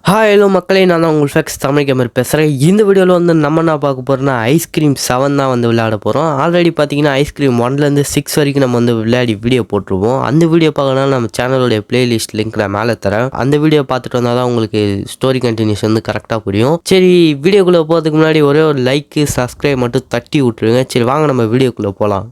Hi hello மக்களே, நான் தான் உங்கள் ஃபேக்ஸ் தமிழ் கேமர் பேசுகிறேன். இந்த வீடியோவில் வந்து நம்ம என்ன பார்க்க போகிறோம்னா ஐஸ்கிரீம் 7 தான் வந்து விளையாட போகிறோம். ஆல்ரெடி பார்த்தீங்கன்னா ஐஸ்கிரீம் 1லேருந்து 6 வரைக்கும் நம்ம வந்து விளையாடி வீடியோ போட்டுருவோம். அந்த வீடியோ பார்க்கணும் நம்ம சேனலோடைய பிளேலிஸ்ட் லிங்க் நான் மேலே தரேன். அந்த வீடியோ பார்த்துட்டு வந்தால் தான் உங்களுக்கு ஸ்டோரி கண்டினியூஸ் வந்து கரெக்டாக புரியும். சரி, வீடியோக்குள்ளே போகிறதுக்கு முன்னாடி ஒரே ஒரு லைக்கு சப்ஸ்கிரைப் மட்டும் தட்டி விட்ருங்க. சரி வாங்க நம்ம வீடியோக்குள்ளே போகலாம்.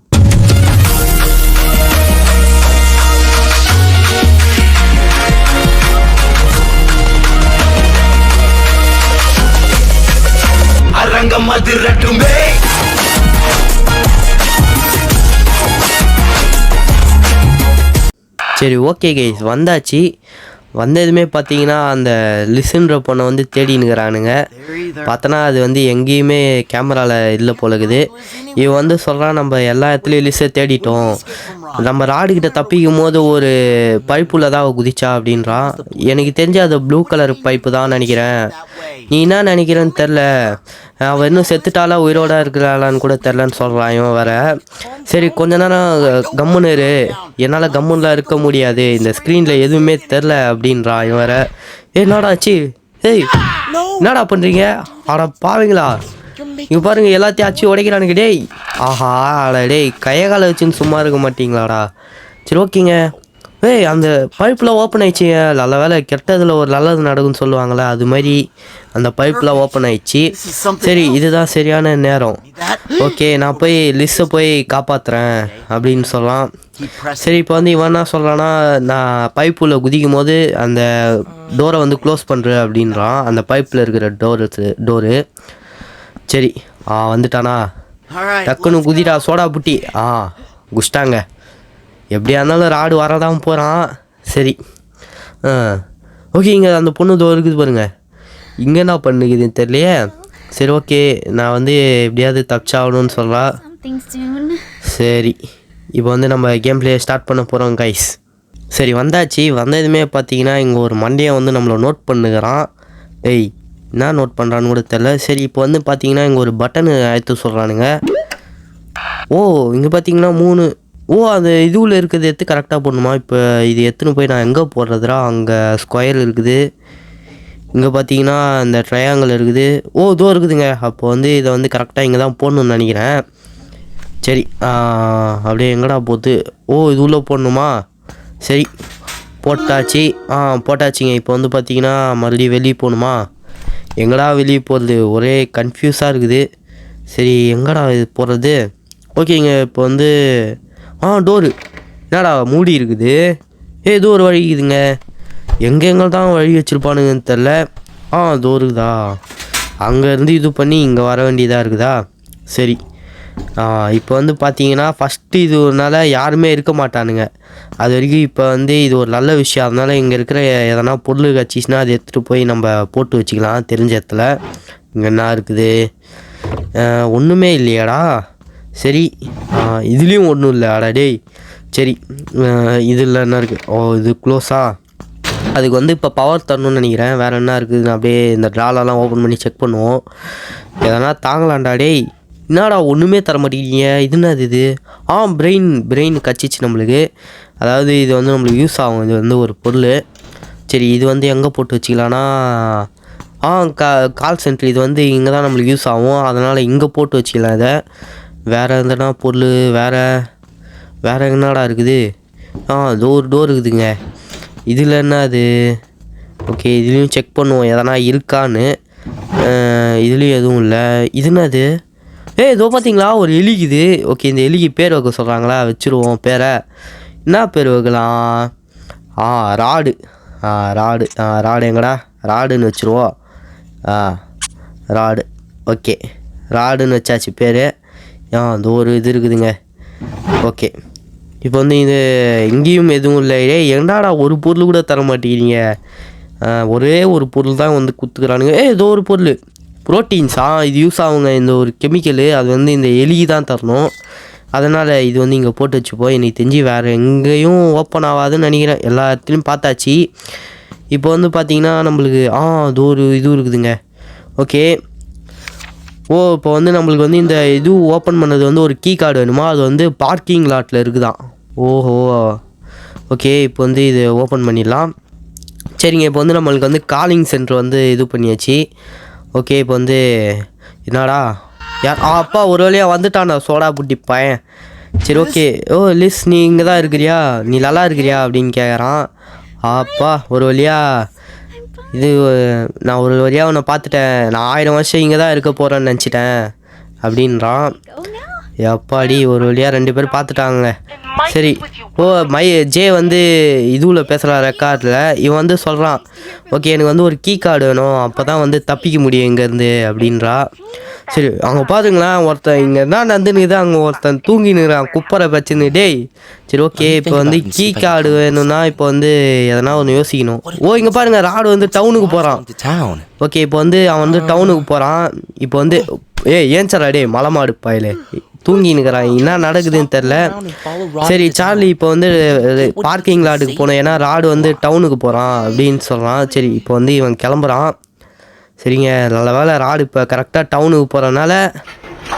சரி ஓகே கைஸ், வந்தாச்சு. வந்ததுமே பார்த்தீங்கன்னா அந்த லிசன்ற பொண்ணை வந்து தேடினுக்கிறானுங்க. பார்த்தோன்னா அது வந்து எங்கேயுமே கேமராவில் இல்லை போலக்குது. இவன் வந்து சொல்கிறான், நம்ம எல்லா இடத்துலையும் லிஸ்ஸை தேடிட்டோம், நம்ம ராடுகிட்ட தப்பிக்கும் போது ஒரு பைப்புள்ள தான் குதிச்சா அப்படின்றான். எனக்கு தெரிஞ்ச அது ப்ளூ கலர் பைப்பு தான் நினைக்கிறேன். நீ என்ன நினைக்கிறேன்னு தெரில, அவள் இன்னும் செத்துட்டாலா உயிரோட இருக்கிறாளான்னு கூட தெரிலன்னு சொல்கிறான் இவன் வேற. சரி கொஞ்ச நேரம் கம்முன்னு இரு, என்னால் கம்முன்லாம் இருக்க முடியாது, இந்த ஸ்க்ரீனில் எதுவுமே தெரில அப்படின்றான் இவன் வேற. என்னடாச்சு? ஏய் என்னடா பண்ணுறீங்க? ஆடா பாவீங்களா, இங்கே பாருங்க எல்லாத்தையும் ஆச்சு உடைக்கிறானுங்க. டேய் ஆஹா, ஆடா டேய் கையகால வச்சுன்னு சும்மா இருக்க மாட்டீங்களாடா. சரி ஓகேங்க. ஏய் அந்த பைப்பில் ஓப்பன் ஆயிடுச்சுங்க. நல்ல வேலை, கெட்டதில் ஒரு நல்லது நடக்குன்னு சொல்லுவாங்களே, அது மாதிரி அந்த பைப்பில் ஓப்பன் ஆயிடுச்சு. சரி இதுதான் சரியான நேரம். ஓகே, நான் போய் லிஸ்ஸை போய் காப்பாற்றுறேன் அப்படின்னு சொல்லலாம். சரி இப்போ வந்து இவன் என்ன சொல்கிறான்னா, நான் பைப்புள்ள குதிக்கும் போது அந்த டோரை வந்து க்ளோஸ் பண்ணுறேன் அப்படின்றான். அந்த பைப்பில் இருக்கிற டோரு. சரி வந்துட்டானா, டக்குன்னு குதிடா சோடா புட்டி. குஷ்டாங்க. எப்படியா இருந்தாலும் ராடு வரதான் போகிறான். சரி ஓகே, இங்கே அந்த பொண்ணு தோ இருக்குது பாருங்க. இங்கே என்ன பண்ணுக்குதுன்னு தெரியலையே. சரி ஓகே, நான் வந்து எப்படியாவது தப்பிச்சாகணும்னு சொல்கிறா. சரி இப்போ வந்து நம்ம கேம் பிளே ஸ்டார்ட் பண்ண போகிறோம் கைஸ். சரி வந்தாச்சு. வந்ததுமே பார்த்தீங்கன்னா இங்கே ஒரு மண்டையை வந்து நம்மளை நோட் பண்ணுகிறான். ஏய் என்ன நோட் பண்ணுறான்னு கூட தெரில. சரி இப்போ வந்து பார்த்தீங்கன்னா இங்கே ஒரு பட்டனு அழுத்த சொல்கிறானுங்க. ஓ இங்கே பார்த்தீங்கன்னா 3. ஓ அது இதுவில் இருக்குது, எடுத்து கரெக்டாக போடணுமா? இப்போ இது எடுத்துன்னு போய் நான் எங்கே போடுறதுரா? அங்கே ஸ்கொயர் இருக்குது, இங்கே பார்த்தீங்கன்னா இந்த ட்ரையாங்கிள் இருக்குது. ஓ இதோ இருக்குதுங்க. அப்போ வந்து இதை வந்து கரெக்டாக இங்கே தான் போடணுன்னு நினைக்கிறேன். சரி அப்படியே எங்கடா போகுது? ஓ இது உள்ளே போடணுமா? சரி போட்டாச்சு. போட்டாச்சுங்க. இப்போ வந்து பார்த்தீங்கன்னா மறுபடியும் வெளியே போகணுமா? எங்கடா வெளியே போகிறது? ஒரே கன்ஃபியூஸாக இருக்குது. சரி எங்கடா இது போடுறது? ஓகேங்க இப்போ வந்து டோரு என்னடா மூடி இருக்குது? ஏதோ ஒரு வழி இருக்குதுங்க. எங்கெங்கே தான் வழி வச்சுருப்பானுங்கன்னு தெரில. டோர் இருக்குதா? அங்கேருந்து இது பண்ணி இங்கே வர வேண்டியதாக இருக்குதா? சரி இப்போ வந்து பார்த்தீங்கன்னா ஃபஸ்ட்டு இதுனால யாருமே இருக்க மாட்டானுங்க அது வரைக்கும். இப்போ வந்து இது ஒரு நல்ல விஷயம். அதனால் இங்கே இருக்கிற எதனா பொருள் கட்சிச்சுன்னா அதை எடுத்துகிட்டு போய் நம்ம போட்டு வச்சுக்கலாம் தெரிஞ்ச இடத்துல. இங்கே என்ன இருக்குது? ஒன்றுமே இல்லையாடா. சரி இதுலேயும் ஒன்றும் இல்லை. அடா டேய். சரி இதில் என்ன இருக்குது? இது க்ளோஸா? அதுக்கு வந்து இப்போ பவர் தரணும்னு நினைக்கிறேன். வேறு என்ன இருக்குது? அப்படியே இந்த ட்ராலெல்லாம் ஓப்பன் பண்ணி செக் பண்ணுவோம். எதனா தாங்கலாண்டா. டேய் என்னடா ஒன்றுமே தர மாட்டேங்கிறீங்க? இது என்னது இது? பிரெயின் கச்சிச்சு நம்மளுக்கு. அதாவது இது வந்து நம்மளுக்கு யூஸ் ஆகும். இது வந்து ஒரு பொருள். சரி இது வந்து எங்கே போட்டு வச்சுக்கலான்னா கால் சென்ட்ரு. இது வந்து இங்கே தான் நம்மளுக்கு யூஸ் ஆகும், அதனால் இங்கே போட்டு வச்சுக்கலாம் இதை. வேறு எந்தனா பொருள் வேறு என்னடா இருக்குது? டோர் இருக்குதுங்க. இதில் என்ன அது? ஓகே இதுலேயும் செக் பண்ணுவோம் எதனா இருக்கான்னு. இதுலேயும் எதுவும் இல்லை. இது என்னது? இதோ பார்த்தீங்களா ஒரு எலிக்குது. ஓகே இந்த எலிக்கு பேர் வைக்க சொல்கிறாங்களா, வச்சுருவோம் பேரை. என்ன பேர் வைக்கலாம்? ராடு. ராடு எங்கடா? ராடுன்னு வச்சுருவோம். ராடு. ஓகே ராடுன்னு வச்சாச்சு பேர். அந்த ஒரு இது இருக்குதுங்க. ஓகே இப்போ வந்து இது எங்கேயும் எதுவும் இல்லை. என்னடா ஒரு பொருள் கூட தர மாட்டேங்கிறீங்க? ஒரே ஒரு பொருள் தான் வந்து கொடுத்துக்கிறானுங்க. ஏதோ ஒரு பொருள் ப்ரோட்டீன்ஸ். இது யூஸ் ஆகுங்க, இந்த ஒரு கெமிக்கலு. அது வந்து இந்த எலிக்கு தான் தரணும். அதனால் இது வந்து இங்கே போட்டு வச்சுப்போம். எனக்கு தெரிஞ்சு வேறு எங்கேயும் ஓப்பன் ஆகாதுன்னு நினைக்கிறேன். எல்லா இடத்துலையும் பார்த்தாச்சு. இப்போ வந்து பார்த்திங்கன்னா நம்மளுக்கு அது ஒரு இது இருக்குதுங்க. ஓகே இப்போ வந்து நம்மளுக்கு வந்து இந்த இது ஓப்பன் பண்ணது வந்து ஒரு கீ கார்டு வேணுமா? அது வந்து பார்க்கிங் லாட்டில் இருக்குதான். ஓஹோ ஓகே இப்போ வந்து இது ஓப்பன் பண்ணிடலாம். சரிங்க, இப்போ வந்து நம்மளுக்கு வந்து காலிங் சென்டர் வந்து இது பண்ணியாச்சு. ஓகே, இப்போ வந்து என்னடா யார் அப்பா ஒரு வழியாக வந்துட்டான்டா சோடா புட்டி பையன். சரி ஓகே. ஓ லிஸ், நீ இங்கே தான் இருக்கிறியா? நீ நல்லா இருக்கிறியா அப்படின்னு கேட்குறான். அப்பா ஒரு வழியாக இது நான் ஒரு வழியாக உன்னை பார்த்துட்டேன். நான் 1000 வருஷம் இங்கே தான் இருக்க போகிறேன்னு நினச்சிட்டேன் அப்படின்றான். எப்பாடி ஒரு வழியாக 2 பேர் பார்த்துட்டாங்க. சரி. ஓ ஜே வந்து இதுவில் பேசுகிறான் ரெக்கார்டில். இவன் வந்து சொல்கிறான், ஓகே எனக்கு வந்து ஒரு கீ கார்டு வேணும், அப்போ தான் வந்து தப்பிக்க முடியும் இங்கேருந்து அப்படின்றா. சரி அவங்க பாருங்களேன், ஒருத்தன் இங்கே என்ன நடந்துன்னு அங்கே ஒருத்தன் தூங்கினுறான் குப்பரை பிரச்சனை. டேய் சரி ஓகே, இப்போ வந்து கீ கார்டு வேணும்னா இப்போ வந்து எதனா ஒன்று யோசிக்கணும். ஓ இங்கே பாருங்க, ராடு வந்து டவுனுக்கு போகிறான். ஓகே, இப்போ வந்து அவன் வந்து டவுனுக்கு போகிறான். இப்போ வந்து ஏன் சார் டே மலை மாடு பாயில தூங்கினுக்கிறான், என்ன நடக்குதுன்னு தெரில. சரி சார்லி இப்போ வந்து பார்க்கிங் லாட்டுக்கு போனோம், ஏன்னா ராடு வந்து டவுனுக்கு போகிறான் அப்படின்னு சொல்கிறான். சரி இப்போ வந்து இவன் கிளம்புறான். சரிங்க, நல்ல வேலை ராடு இப்போ கரெக்டாக டவுனுக்கு போகிறனால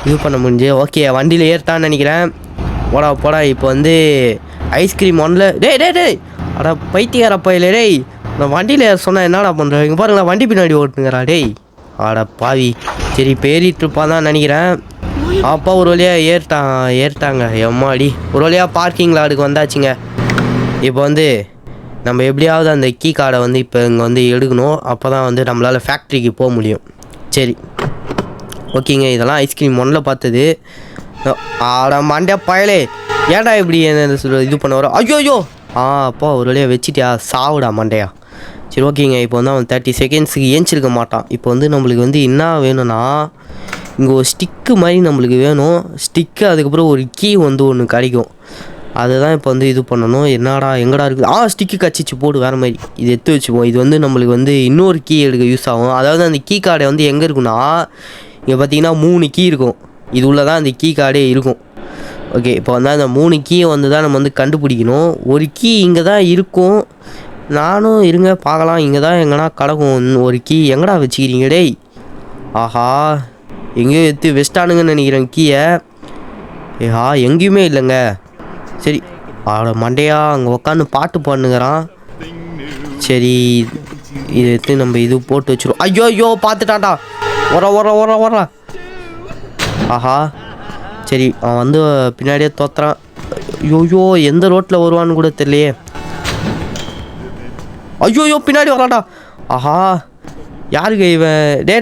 இது பண்ண முடிஞ்சு. ஓகே வண்டியில் ஏற்றான்னு நினைக்கிறேன். போடா இப்போ வந்து ஐஸ்கிரீம் ஒன்றில் டே அடா பைத்தியாரப்பா இல்லை டேய், நான் வண்டியில் ஏற சொன்னால் என்னடா பண்ணுறேன்? இங்கே பாருங்களா வண்டி பின்னாடி ஓட்டுங்கிறா டேய், ஆடா பாவி. சரி இப்போ ஏறிட்டுருப்பான் தான் நினைக்கிறேன். அப்பா ஒரு வழியாக ஏறிட்டாங்க. எம்மாடி ஒரு வழியாக பார்க்கிங் லாடுக்கு வந்தாச்சுங்க. இப்போ வந்து நம்ம எப்படியாவது அந்த கீ கார்டை வந்து இப்போ இங்கே வந்து எடுக்கணும், அப்போ தான் வந்து நம்மளால் ஃபேக்ட்ரிக்கு போக முடியும். சரி ஓகேங்க, இதெல்லாம் ஐஸ்கிரீம் ஒன்றில் பார்த்தது. ஆடா மண்டே பயலே, ஏன்டா இப்படி என்ன இது பண்ண வர? ஐயோ அப்பா ஒரு வழியாக வச்சுட்டியா, சாவுடா மண்டையா. சரி ஓகேங்க, இப்போ வந்து அவன் 30 செகண்ட்ஸுக்கு ஏஞ்சிருக்க மாட்டான். இப்போ வந்து நம்மளுக்கு வந்து என்ன வேணும்னா, இங்கே ஒரு ஸ்டிக்கு மாதிரி நம்மளுக்கு வேணும். ஸ்டிக்கு அதுக்கப்புறம் ஒரு கீ வந்து ஒன்று கிடைக்கும், அதுதான் இப்போ வந்து இது பண்ணணும். என்னடா எங்கடா இருக்குது? ஸ்டிக்கு கச்சிச்சு போடு வேறு மாதிரி. இது எடுத்து வச்சுப்போம். இது வந்து நம்மளுக்கு வந்து இன்னொரு கீ எடுக்க யூஸ் ஆகும். அதாவது அந்த கீ கார்டை வந்து எங்கே இருக்குன்னா, இங்கே பார்த்தீங்கன்னா 3 கீ இருக்கும். இது உள்ள தான் அந்த கீ கார்டே இருக்கும். ஓகே, இப்போ வந்து அந்த 3 கீயை வந்து தான் நம்ம வந்து கண்டுபிடிக்கணும். ஒரு கீ இங்கே தான் இருக்கும். நானும் இருங்க பார்க்கலாம், இங்கே தான் எங்கன்னா கிடக்கும் ஒரு கீ. எங்கடா வச்சுக்கிறீங்க டேய்? ஆஹா எங்கேயோ எடுத்து வெஸ்டானுங்கன்னு நினைக்கிறேன் கீயை. எங்கேயுமே இல்லைங்க. சரி ஆட மண்டையா அங்கே உட்காந்து பாட்டு பாடுனுங்கிறான். சரி இது எடுத்து நம்ம இது போட்டு வச்சுருவோம். ஐயோ பார்த்துட்டான்டா, வர ஆஹா சரி அவன் வந்து பின்னாடியே தோத்துறான். ஐயோ எந்த ரோட்டில் வருவான்னு கூட தெரியலையே. ஐயோ பின்னாடி வரான்டா. ஆஹா யாருக்கு இவன்? டே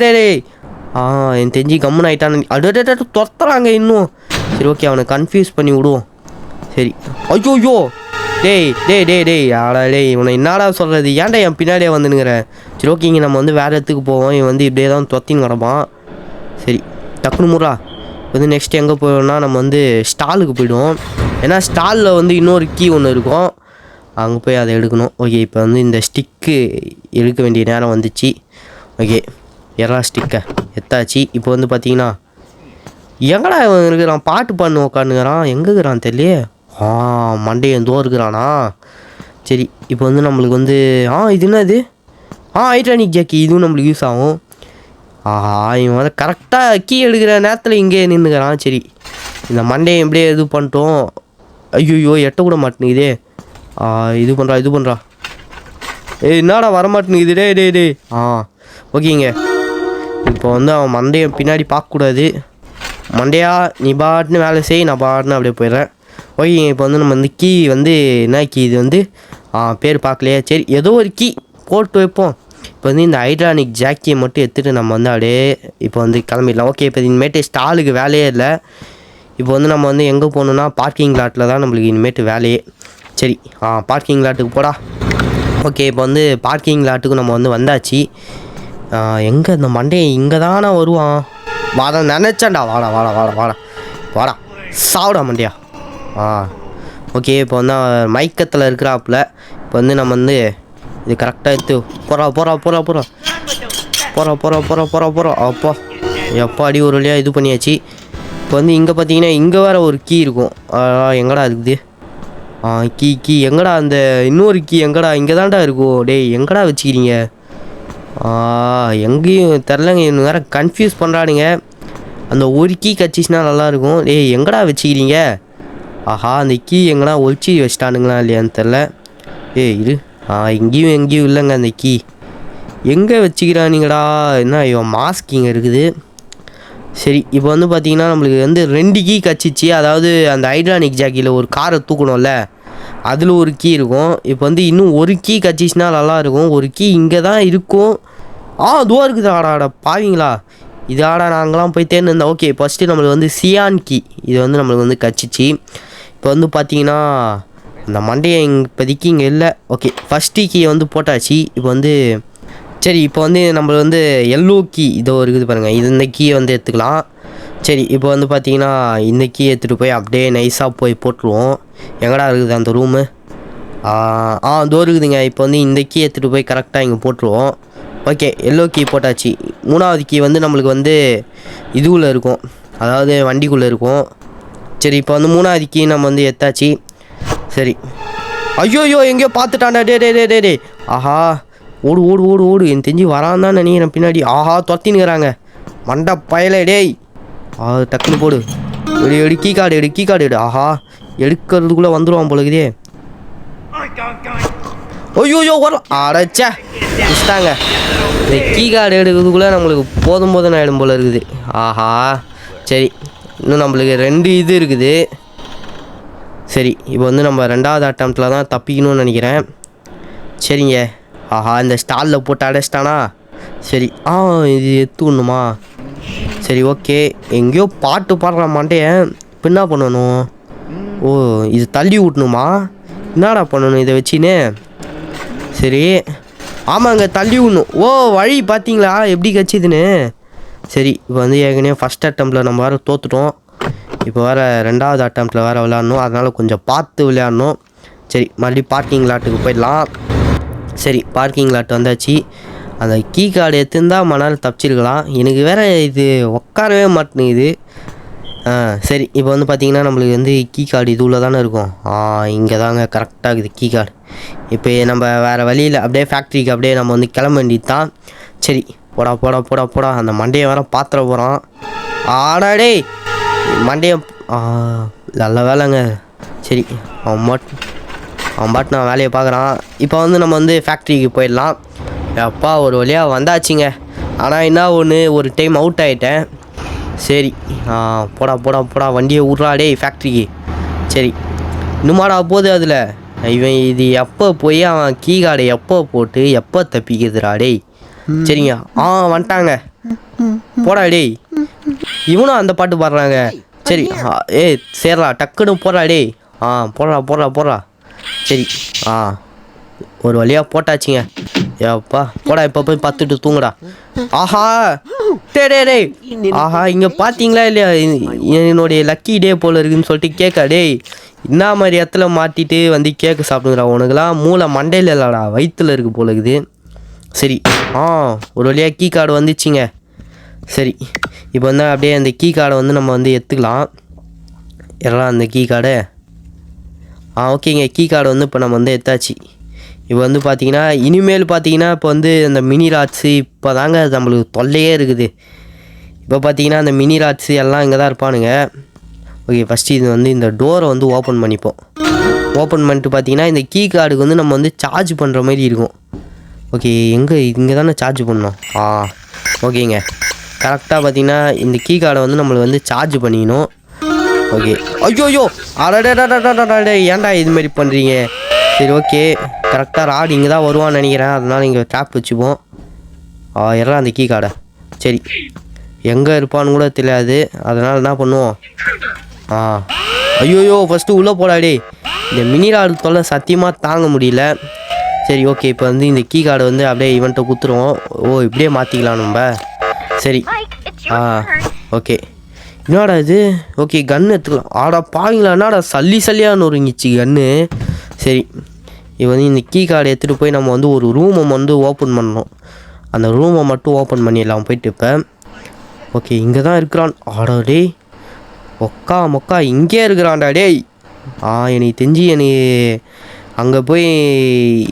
என் தெரிஞ்சு கம்முன்னு ஆகிட்டான்னு துரத்துறாங்க இன்னும். சரி ஓகே, அவனை கன்ஃபியூஸ் பண்ணி விடுவோம். சரி ஐயோ டேய் ஆடா டேய், இவனை என்னடா சொல்கிறது? ஏன்டா என் பின்னாடியே வந்துனுங்கிறேன். சரி ஓகேங்க, நம்ம வந்து வேறு இடத்துக்கு போவோம். இவன் வந்து இப்படியே தான் தொத்தின்னு கிடப்பான். சரி டக்குனு முறா வந்து நெக்ஸ்ட் எங்கே போயிடும்னா, நம்ம வந்து ஸ்டாலுக்கு போய்டுவோம். ஏன்னா ஸ்டாலில் வந்து இன்னொரு கீ ஒன்று இருக்கும், அங்கே போய் அதை எடுக்கணும். ஓகே, இப்போ வந்து இந்த ஸ்டிக்கு எடுக்க வேண்டிய நேரம் வந்துச்சு. ஓகே ஸ்டிக்கை எத்தாச்சு. இப்போ வந்து பார்த்தீங்கன்னா எங்கடா இவன் இருக்கிறான்? பாட்டு பண்ணு உக்காந்துக்கிறான். எங்கே இருக்கிறான் தெரியலையே. மண்டையன் தோ இருக்கிறானா? சரி இப்போ வந்து நம்மளுக்கு வந்து இது என்னது? ஹைட்ரானிக் ஜாக்கி, இதுவும் நம்மளுக்கு யூஸ் ஆகும். இவன் வந்து கரெக்டாக கீ எடுக்கிற நேரத்தில் இங்கே நின்றுக்கிறான். சரி இந்த மண்டையை எப்படியே இது பண்ணிட்டோம். ஐயோ எட்ட கூட மாட்டேங்குதே. இது பண்ணுறா என்னடா வரமாட்டேங்குது டே. ஓகேங்க, இப்போ வந்து அவன் மண்டையை பின்னாடி பார்க்கக்கூடாது. மண்டையா நீ பாட்டுன்னு வேலை செய், நான் பாட்டுன்னு அப்படியே போயிடுறேன். ஓகேங்க, இப்போ வந்து நம்ம வந்து கீ வந்து என்ன கீ இது வந்து பேர் பார்க்கலையே. சரி ஏதோ ஒரு கீ போட்டு வைப்போம். இப்போ வந்து இந்த ஹைட்ரானிக் ஜாக்கியை மட்டும் எடுத்துகிட்டு நம்ம வந்து அப்படியே இப்போ வந்து கிளம்பிடலாம். ஓகே, இப்போ இனிமேட்டு ஸ்டாலுக்கு வேலையே இல்லை. இப்போ வந்து நம்ம வந்து எங்கே போகணுன்னா பார்க்கிங் லாட்டில் தான் நம்மளுக்கு இனிமேட்டு வேலையே. சரி பார்க்கிங் லாட்டுக்கு போடா. ஓகே, இப்போ வந்து பார்க்கிங் லாட்டுக்கு நம்ம வந்து வந்தாச்சு. எங்கே இந்த மண்டையை இங்கே தானே வருவான்? வாடா நினச்சான்டா. வாடா சாப்பிடா மண்டையா. ஓகே, இப்போ வந்து மயக்கத்தில் இருக்கிறாப்புல. இப்போ வந்து நம்ம வந்து இது கரெக்டாக எடுத்து போகிறா. அப்பா எப்பாடி ஒரு வழியாக இது பண்ணியாச்சு. இப்போ வந்து இங்கே பார்த்தீங்கன்னா இங்கே வேறு ஒரு கீ இருக்கும். எங்கடா இருக்குது கீ எங்கடா? அந்த இன்னொரு கீ எங்கடா? இங்கே தான்டா இருக்கும். டேய் எங்கடா வச்சுக்கிறீங்க? எங்கேயும் தெரிலங்க, இன்னும் வேறு கன்ஃபியூஸ் பண்ணுறானுங்க. அந்த ஒரு கீ கச்சிச்சுன்னா நல்லாயிருக்கும். டேய் எங்கடா வச்சுக்கிறீங்க? அந்த கீ எங்கடா ஒழிச்சு வச்சிட்டானுங்களா இல்லையான்னு தெரில. இரு இங்கேயும் எங்கேயும் இல்லைங்க அந்த கீ. எங்கே வச்சுக்கிறானுங்கடா? என்ன இவன் மாஸ்க் இங்கே இருக்குது. சரி இப்போ வந்து பார்த்திங்கன்னா நம்மளுக்கு வந்து 2 கீ கச்சிச்சு. அதாவது அந்த ஹைட்ரானிக் ஜாக்கியில் ஒரு காரை தூக்கணும்ல, அதில் ஒரு கீ இருக்கும். இப்போ வந்து இன்னும் ஒரு கீ கச்சிச்சுன்னா நல்லாயிருக்கும். ஒரு கீ இங்கே தான் இருக்கும். அதோ இருக்குது. ஆடாடா பாவீங்களா, இது ஆடா நாங்களாம் போய் தேர்ந்து. ஓகே ஃபஸ்ட்டு நம்மளுக்கு வந்து சியான் கீ இது வந்து நம்மளுக்கு வந்து கச்சிச்சு. இப்போ வந்து பார்த்திங்கன்னா அந்த மண்டையை இப்போதைக்கு இங்கே இல்லை. ஓகே ஃபஸ்ட்டு கீயை வந்து போட்டாச்சு. இப்போ வந்து சரி இப்போ வந்து நம்ம வந்து எல்லோ கீ இதோ இருக்குது பாருங்கள், இந்த கீயை வந்து எடுத்துக்கலாம். சரி இப்போ வந்து பார்த்திங்கன்னா இந்த கீ எடுத்துகிட்டு போய் அப்படியே நைஸாக போய் போட்டுருவோம். எங்கடா இருக்குது அந்த ரூமு? இதோ இருக்குதுங்க. இப்போ வந்து இந்த கீ எடுத்துகிட்டு போய் கரெக்டாக இங்கே போட்டுருவோம். ஓகே எல்லோ கீ போட்டாச்சு. 3வது கீ வந்து நம்மளுக்கு வந்து இதுக்குள்ளே இருக்கும், அதாவது வண்டிக்குள்ளே இருக்கும். சரி இப்போ வந்து 3வது கீ நம்ம வந்து எடுத்தாச்சு. சரி ஐயோ எங்கேயோ பார்த்துட்டாண்டா. டே ஆஹா ஓடு ஓடு ஓடு ஓடு. எனக்கு தெரிஞ்சு வரான் தான் நினைக்கிறேன் பின்னாடி. தொத்தினுக்கிறாங்க மண்டை பயலே. டேய் டக்குன்னு போடு. எடு கீ கார்டு எடு. எடுக்கிறதுக்குள்ளே வந்துடுவான் போலக்குதே. ஐயோ வரலாம். அடைச்சா இஷ்டாங்க. இந்த கீ கார்டு எடுக்கிறதுக்குள்ளே நம்மளுக்கு போதும் ஆகிடும் போல இருக்குது. சரி இன்னும் நம்மளுக்கு 2 இது இருக்குது. சரி இப்போ வந்து நம்ம 2வது அட்டம்ப்டில் தான் தப்பிக்கணும்னு நினைக்கிறேன். சரிங்க. இந்த ஸ்டாலில் போட்டு அடைச்சிட்டானா? சரி இது எடுத்துக்கணுமா? சரி ஓகே. எங்கேயோ பாட்டு பாடுற மாட்டேன். இப்போ என்ன பண்ணணும்? இது தள்ளி விட்டணுமா? என்னடா பண்ணணும் இதை வச்சுன்னு? சரி ஆமாங்க தள்ளி விடணும். வழி பார்த்தீங்களா எப்படி கச்சிதுன்னு? சரி இப்போ வந்து ஏற்கனவே ஃபஸ்ட் அட்டம்ப்டில் நம்ம வேறு தோற்றுட்டோம். இப்போ வேறு 2வது அட்டம்ப்டில் வேறு விளையாடணும். அதனால் கொஞ்சம் பார்த்து விளையாடணும். சரி மறுபடியும் பார்க்கிங் லாட்டுக்கு போயிடலாம். சரி பார்க்கிங் லாட் வந்தாச்சு. அந்த கீ கார்டு எடுத்துருந்தால் மணால் தப்பிச்சிருக்கலாம். எனக்கு வேறு இது உட்காரவே மாட்டேங்குது. சரி இப்போ வந்து பார்த்திங்கன்னா நம்மளுக்கு வந்து கீ கார்டு இதுவில் தானே இருக்கும். இங்கே தாங்க கரெக்டாக இருக்குது கீ கார்டு. இப்போ நம்ம வேறு வழியில் அப்படியே ஃபேக்ட்ரிக்கு அப்படியே நம்ம வந்து கிளம்ப வேண்டியது தான். சரி போடா. அந்த மண்டையை வேறு பாத்திர போகிறான். ஆடாடே மண்டையை நல்ல வேலைங்க. சரி அவன் பாட்டு நான் வேலையை பார்க்குறான். இப்போ வந்து நம்ம வந்து ஃபேக்ட்ரிக்கு போயிடலாம். அப்பா ஒரு வழியாக வந்தாச்சுங்க. ஆனால் என்ன ஒரு டைம் அவுட் ஆகிட்டேன். சரி போடா வண்டியை விட்றாடே ஃபேக்ட்ரிக்கு. சரி இன்னுமாடா போகுது அதில். இவன் இது எப்போ போய் அவன் கீ கார்டை எப்போ போட்டு எப்போ தப்பிக்கிறதுடா சரிங்க வந்துட்டாங்க. போடா டேய். இவனும் அந்த பாட்டு பாடுறாங்க. சரி சரிடா டக்குன்னு போடுறா போடுறா. சரி ஒரு வழியாக போட்டாச்சுங்க. ஏப்பா போடா இப்போ போய் பார்த்துட்டு தூங்குடா. டே இங்கே பார்த்தீங்களா இல்லையா என்னுடைய லக்கி டே போல் இருக்குதுன்னு சொல்லிட்டு கேட்க. என்ன மாதிரி இடத்துல மாட்டிட்டு வந்து கேக்கு சாப்பிடுங்கிறா. உனக்குலாம் மூளை மண்டையில் இல்லைடா வயிற்றுல இருக்குது போல இருக்குது. சரி ஒரு வழியாக கீ கார்டு வந்துச்சுங்க. சரி இப்போ வந்து அப்படியே அந்த கீ கார்டை வந்து நம்ம வந்து எடுத்துக்கலாம். எல்லாம் அந்த கீ கார்டை ஓகேங்க. கீ கார்டு வந்து இப்போ நம்ம வந்து எடுத்தாச்சு. இப்போ வந்து பார்த்திங்கன்னா இனிமேல் பார்த்திங்கன்னா இப்போ வந்து அந்த மினி ராட்ஸு இப்போ தாங்க நம்மளுக்கு தொல்லையே இருக்குது. இப்போ பார்த்திங்கன்னா அந்த மினி ராட்ஸு எல்லாம் இங்கே தான் இருப்பானுங்க. ஓகே ஃபஸ்ட்டு இது வந்து இந்த டோரை வந்து ஓப்பன் பண்ணிப்போம். ஓப்பன் பண்ணிட்டு பார்த்திங்கன்னா இந்த கீ கார்டுக்கு வந்து நம்ம வந்து சார்ஜ் பண்ணுற மாதிரி இருக்கும். ஓகே இங்கே தானே சார்ஜ் பண்ணோம். ஓகேங்க கரெக்டாக பார்த்திங்கன்னா இந்த கீ கார்டை வந்து நம்மளுக்கு வந்து சார்ஜ் பண்ணிக்கணும். ஓகே ஐயோ அடடே ஏன்டா இதுமாரி பண்ணுறீங்க? சரி ஓகே கரெக்டாக ராடு இங்கே தான் வருவான்னு நினைக்கிறேன். அதனால் இங்கே ட்ராப் வச்சுப்போம். எல்லாம் அந்த கீ கார்டை. சரி எங்கே இருப்பான்னு கூட தெரியாது. அதனால் என்ன பண்ணுவோம்? ஐயோயோ ஃபஸ்ட்டு உள்ளே போடாடே. இந்த மினி ராடு தொல்லை சத்தியமாக தாங்க முடியல. சரி ஓகே இப்போ வந்து இந்த கீ கார்டை வந்து அப்படியே இவன்ட்ட குத்துருவோம். இப்படியே மாற்றிக்கலாம் நம்ம. சரி ஓகே என்னடா இது? ஓகே கன்று எடுத்துக்கலாம். பாவீங்களா என்னடா சல்லியாக நொறுங்கிச்சு கன்று. சரி இப்போ வந்து இந்த கீ கார்டை எடுத்துகிட்டு போய் நம்ம வந்து ஒரு ரூமை வந்து ஓப்பன் பண்ணணும். அந்த ரூமை மட்டும் ஓப்பன் பண்ணிடலாம் போயிட்டு. இப்போ ஓகே இங்கே தான் இருக்கிறான். டேய் மொக்கா இங்கே இருக்கிறான்டா டேய். எனக்கு தெரிஞ்சு அங்கே போய்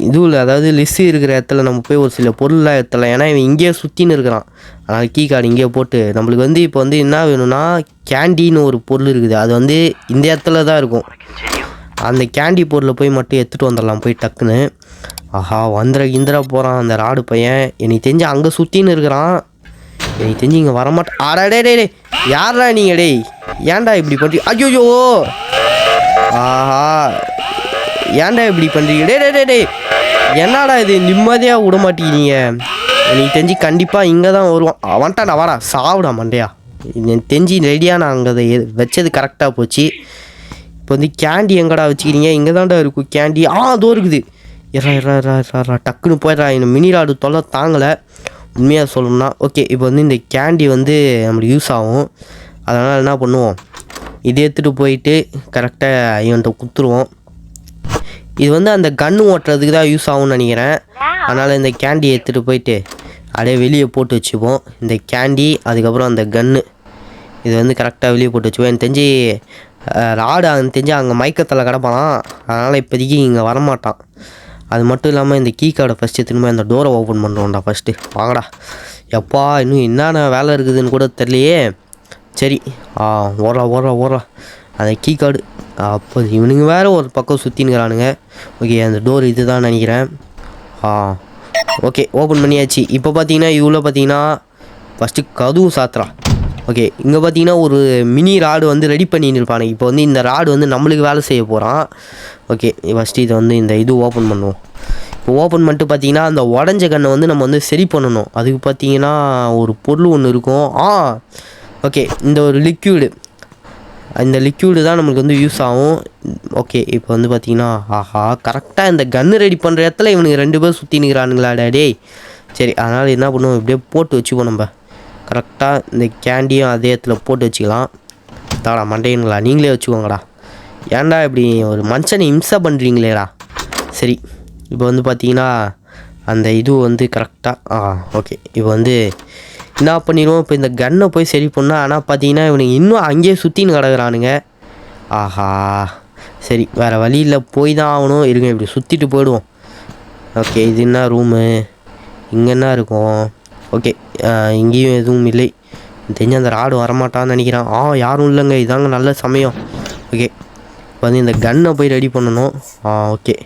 இதுவில் அதாவது லிஸ்ஸு இருக்கிற இடத்துல நம்ம போய் ஒரு சில பொருள்லாம் எடுத்துடலாம். ஏன்னா இவன் இங்கேயே சுற்றின்னு இருக்கிறான். அதனால் கீ கார்டு இங்கேயே போட்டு நம்மளுக்கு வந்து இப்போ வந்து என்ன வேணும்னா கேண்டின்னு ஒரு பொருள் இருக்குது. அது வந்து இந்த இடத்துல தான் இருக்கும். அந்த கேண்டி பொருளை போய் மட்டும் எடுத்துகிட்டு வந்துடலாம் போய் டக்குன்னு. ஆஹா இந்திர போகிறான் அந்த ராடு பையன். எனக்கு தெரிஞ்சு அங்கே சுற்றின்னு இருக்கிறான். எனக்கு தெரிஞ்சு இங்கே வரமாட்டேன். ஆடா டே யாரா நீங்கள் டேய்? ஏன்டா இப்படி பண்ணுறீங்க? ஐயோ ஆஹா ஏன்டா இப்படி பண்ணுறீங்க? டே என்னடா இது நிம்மதியாக விட மாட்டேங்கிறீங்க? எனக்கு தெரிஞ்சு கண்டிப்பாக இங்கே தான் வருவான். வந்துட்டான்டா வாடா சாப்பிடா மண்டையா. எனக்கு தெரிஞ்சு ரெடியாக நான் அங்கே அதை வச்சது கரெக்டாக போச்சு. இப்போ வந்து கேண்டி எங்கடா வச்சுக்கிறீங்க? இங்கே தான்டா இருக்கும் கேண்டி. அதோ இருக்குது. எறா டக்குன்னு போயிடுறா. இந்த மினி ராடு தொல்லை தாங்கலை உண்மையாக சொல்லணும்னா. ஓகே இப்போ வந்து இந்த கேண்டி வந்து நம்மளுக்கு யூஸ் ஆகும். அதனால் என்ன பண்ணுவோம், இதை எடுத்துகிட்டு போயிட்டு கரெக்டாக இவன்கிட்ட குத்துருவோம். இது வந்து அந்த கன்று ஓட்டுறதுக்கு தான் யூஸ் ஆகும்னு நினைக்கிறேன். அதனால் இந்த கேண்டியை எடுத்துகிட்டு போயிட்டு அப்படியே வெளியே போட்டு வச்சுப்போம். இந்த கேண்டி அதுக்கப்புறம் அந்த கன்று இது வந்து கரெக்டாக வெளியே போட்டு வச்சுப்போம். எனக்கு தெரிஞ்சு ராடு தெரிஞ்சு அங்கே மயக்கத்தில் கிடப்பானா. அதனால் இப்போதைக்கு இங்கே வரமாட்டான். அது மட்டும் இல்லாமல் இந்த கீ கார்டை ஃபஸ்ட்டு திரும்ப அந்த டோரை ஓப்பன் பண்ணுறோம்டா ஃபஸ்ட்டு. வாங்கடா எப்பா இன்னும் என்னென்ன வேலை இருக்குதுன்னு கூட தெரியலையே. சரி ஓடுறா அந்த கீ கார்டு. அப்போ இவனுங்க வேறு ஒரு பக்கம் சுற்றினுக்கிறானுங்க. ஓகே அந்த டோர் இது தான் நினைக்கிறேன். ஓகே ஓப்பன் பண்ணியாச்சு. இப்போ பார்த்தீங்கன்னா இவ்வளோ பார்த்தீங்கன்னா ஃபஸ்ட்டு கதவு சாத்துறா. ஓகே இங்கே பார்த்தீங்கன்னா ஒரு மினி ராடு வந்து ரெடி பண்ணின்னு இருப்பானு. இப்போ வந்து இந்த ராடு வந்து நம்மளுக்கு வேலை செய்ய போகிறான். ஓகே ஃபஸ்ட்டு இதை வந்து இந்த இது ஓப்பன் பண்ணுவோம். இப்போ ஓப்பன் பண்ணிட்டு பார்த்தீங்கன்னா அந்த உடஞ்ச கண்ணை வந்து நம்ம வந்து சரி பண்ணணும். அதுக்கு பார்த்தீங்கன்னா ஒரு பொருள் ஒன்று இருக்கும். ஓகே இந்த ஒரு லிக்யூடு, இந்த லிக்யூடு தான் நம்மளுக்கு வந்து யூஸ் ஆகும். ஓகே இப்போ வந்து பார்த்தீங்கன்னா கரெக்டாக இந்த கன்று ரெடி பண்ணுற இடத்துல இவனுக்கு 2 பேர் சுற்றி நிற்கிறானுங்களா டேய். சரி அதனால் என்ன பண்ணுவோம், இப்படியே போட்டு வச்சுப்போம். நம்ம கரெக்டாக இந்த கேண்டியும் அதே இடத்துல போட்டு வச்சுக்கலாம். தாடா மண்டையனுங்களா நீங்களே வச்சுக்கோங்கடா. ஏன்டா இப்படி ஒரு மனுஷனை இம்சை பண்ணுறீங்களேடா. சரி இப்போ வந்து பார்த்தீங்கன்னா அந்த இது வந்து கரெக்டாக ஓகே இப்போ வந்து என்ன பண்ணிடுவோம், இப்போ இந்த கன்னை போய் சரி பண்ணால். ஆனால் பார்த்தீங்கன்னா இவனுக்கு இன்னும் அங்கேயே சுற்றின்னு கிடக்குறானுங்க. சரி வேறு வழியில் போய் தான் ஆகணும். இருங்க இப்படி சுற்றிட்டு போயிடுவோம். ஓகே இது என்ன ரூமு, இங்கே என்ன இருக்கும்? ஓகே இங்கேயும் எதுவும் இல்லை. தெரிஞ்சு அந்த ராடு வரமாட்டான்னு நினைக்கிறேன். யாரும் இல்லைங்க, இதாங்க நல்ல சமயம். ஓகே இப்போ வந்து இந்த கன்னை போய் ரெடி பண்ணணும். ஓகே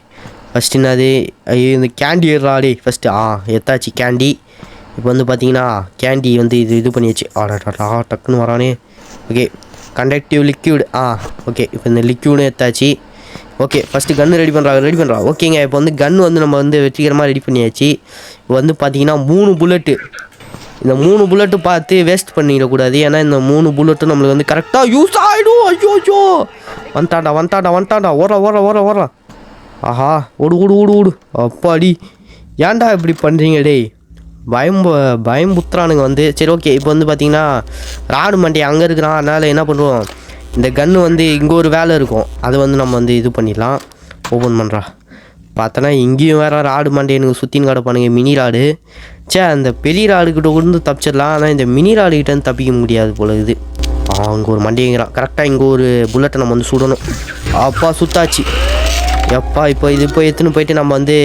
ஃபஸ்ட்டு என்னது, இந்த கேண்டி ராடி ஃபஸ்ட்டு எத்தாச்சு கேண்டி. இப்போ வந்து பார்த்தீங்கன்னா கேண்டி வந்து இது பண்ணியாச்சு. டக்குன்னு வரானே. Okay conductive liquid. ஓகே இப்போ இந்த லிக்யூடும் எடுத்தாச்சு. ஓகே ஃபஸ்ட்டு கன்று ரெடி பண்ணுறா. ஓகேங்க இப்போ வந்து கன்று வந்து நம்ம வந்து வெற்றிகரமாக ரெடி பண்ணியாச்சு. இப்போ வந்து பார்த்தீங்கன்னா 3 புல்லட்டு. இந்த 3 புல்லட்டு பார்த்து வேஸ்ட் பண்ணிடக்கூடாது. ஏன்னா இந்த 3 புல்லட்டும் நம்மளுக்கு வந்து கரெக்டாக யூஸ் ஆகிடும். ஐயோ வந்துட்டாண்டா ஓடுறா. ஓடு அப்பாடி. ஏன்டா இப்படி பண்ணுறீங்க டேய்? பயம் புத்துறானுங்க வந்து. சரி ஓகே இப்போ வந்து பார்த்தீங்கன்னா ராடு மண்டி அங்கே இருக்கிறான். அதனால் என்ன பண்ணுவோம், இந்த கன்று வந்து இங்கே ஒரு வேலை இருக்கும், அதை வந்து நம்ம வந்து இது பண்ணிடலாம். ஓப்பன் பண்ணுறா. பார்த்தோன்னா இங்கேயும் வேறு ராடு மண்டி எனக்கு சுற்றின்னு கிடப்பானுங்க மினி ராடு. அந்த பெரிய ராடுக்கிட்ட கொண்டு தப்பிச்சிடலாம். ஆனால் இந்த மினி ராடுக்கிட்டேருந்து தப்பிக்க முடியாது போல இது. அங்கே ஒரு மண்டிங்கிறான். கரெக்டாக இங்கே ஒரு புல்லட்டை நம்ம வந்து சுடணும். அப்பா சுத்தாச்சு. இப்போ இது போய் எடுத்துன்னு போயிட்டு நம்ம வந்து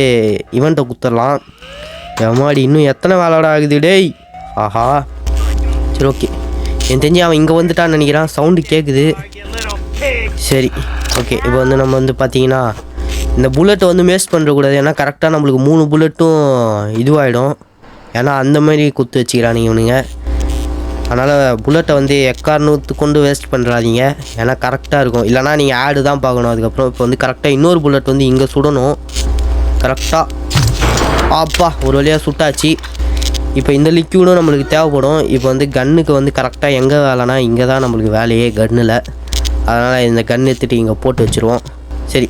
இவன்ட்டை குத்துடலாம். எம்மாடி இன்னும் எத்தனை வேலையோட ஆகுது டேய். சரி ஓகே எனக்கு தெரிஞ்சு அவன் இங்கே வந்துட்டான்னு நினைக்கிறான். சவுண்டு கேட்குது. சரி ஓகே இப்போ வந்து நம்ம வந்து பார்த்தீங்கன்னா இந்த புல்லட்டை வந்து வேஸ்ட் பண்ணுறக்கூடாது. ஏன்னா கரெக்டாக நம்மளுக்கு 3 புல்லட்டும் இதுவாகிடும். ஏன்னா அந்த மாதிரி குத்து வச்சுக்கிறானுங்க இவனுங்க. அதனால் புல்லட்டை வந்து எக்காரணத்து கொண்டு வேஸ்ட் பண்ணுறாதீங்க. ஏன்னா கரெக்டாக இருக்கும். இல்லைனா நீங்கள் ஆடு தான் பார்க்கணும். அதுக்கப்புறம் இப்போ வந்து கரெக்டாக இன்னொரு புல்லட் வந்து இங்கே சுடணும். கரெக்டாக ஒரு வழியாக சுட்டாச்சு. இப்போ இந்த லிக்யூடும் நம்மளுக்கு தேவைப்படும். இப்போ வந்து கன்னுக்கு வந்து கரெக்டாக எங்கே வேலைனா இங்கே தான் நம்மளுக்கு வேலையே கன்னில். அதனால் இந்த கன் எடுத்துகிட்டு இங்கே போட்டு வச்சுருவோம். சரி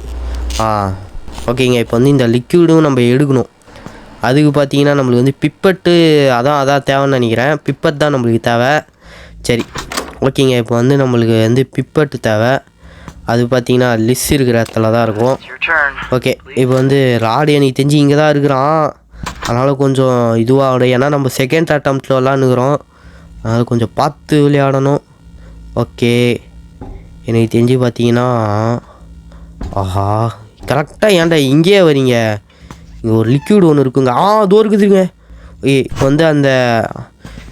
ஓகேங்க இப்போ வந்து இந்த லிக்யூடும் நம்ம எடுக்கணும். அதுக்கு பார்த்தீங்கன்னா நம்மளுக்கு வந்து பிப்பட்டு அதான் தேவைன்னு நினைக்கிறேன். பிப்பட் தான் நம்மளுக்கு தேவை. சரி ஓகேங்க இப்போ வந்து நம்மளுக்கு வந்து பிப்பட்டு தேவை. அது பார்த்தீங்கன்னா லிஸ் இருக்கிற இடத்துல தான் இருக்கும். ஓகே இப்போ வந்து ராடு எனக்கு தெரிஞ்சு இங்கே தான் இருக்கிறான். அதனால் கொஞ்சம் இதுவாக, ஏன்னா நம்ம செகண்ட் அட்டம்ப்டில் விளாண்டுக்கிறோம். அதனால் கொஞ்சம் பார்த்து விளையாடணும். ஓகே எனக்கு தெரிஞ்சு பார்த்தீங்கன்னா கரெக்டாக ஏன்டா இங்கேயே வரீங்க? இங்கே ஒரு லிக்யூடு ஒன்று இருக்குங்க. அதோ இருக்குதுங்க. இப்போ வந்து அந்த